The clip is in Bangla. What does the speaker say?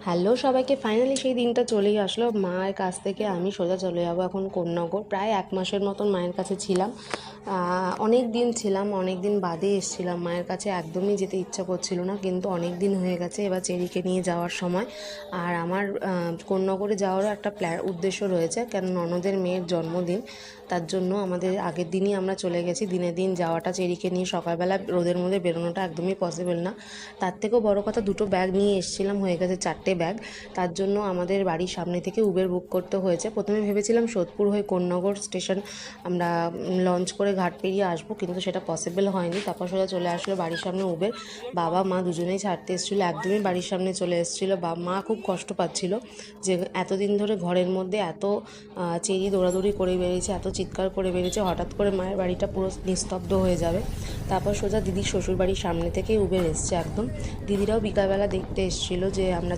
হ্যালো সবাইকে, ফাইনালি সেই দিনটা চলেই আসলো। মায়ের কাছ থেকে আমি সোজা চলে যাবো এখন কোন্নগর। প্রায় 1 মাসের মতন মায়ের কাছে ছিলাম। অনেক দিন ছিলাম, অনেক দিন বাদে এসেছিলাম মায়ের কাছে। একদমই যেতে ইচ্ছা করছিল না, কিন্তু অনেক দিন হয়ে গেছে। এবার চেরিকে নিয়ে যাওয়ার সময়। আর আমার কোন্নগরে যাওয়ারও একটা উদ্দেশ্য রয়েছে, কেন ননদের মেয়ের জন্মদিন। তার জন্য আমাদের আগের দিনই আমরা চলে গেছি। দিনে দিন যাওয়াটা, চেরিকে নিয়ে সকালবেলা রোদের মধ্যে বেরোনোটা একদমই পসিবল না। তার থেকেও বড় কথা, 2টো ব্যাগ নিয়ে এসেছিলাম, হয়ে গেছে 4টে ব্যাগ। তার জন্য আমাদের বাড়ির সামনে থেকে উবের বুক করতে হয়েছে। প্রথমে ভেবেছিলাম সোদপুর হয়ে কোন্নগর স্টেশন আমরা লঞ্চ করে ঘাট পেরিয়ে আসবো, কিন্তু সেটা পসিবল হয়নি। তারপর সোজা চলে আসলো বাড়ির সামনে উবের। বাবা মা দুজনেই ছাড়তে এসেছিলো, একদমই বাড়ির সামনে চলে এসেছিলো। মা খুব কষ্ট পাচ্ছিল যে এতদিন ধরে ঘরের মধ্যে এত চেরি দৌড়াদৌড়ি করে বেরিয়েছে, এত চিৎকার করে বেরিয়েছে, হঠাৎ করে মায়ের বাড়িটা পুরো নিস্তব্ধ হয়ে যাবে। তারপর সোজা দিদির শ্বশুর বাড়ির সামনে থেকে উবের এসছে একদম। দিদিরাও বিকালবেলা দেখতে এসেছিলো যে আমরা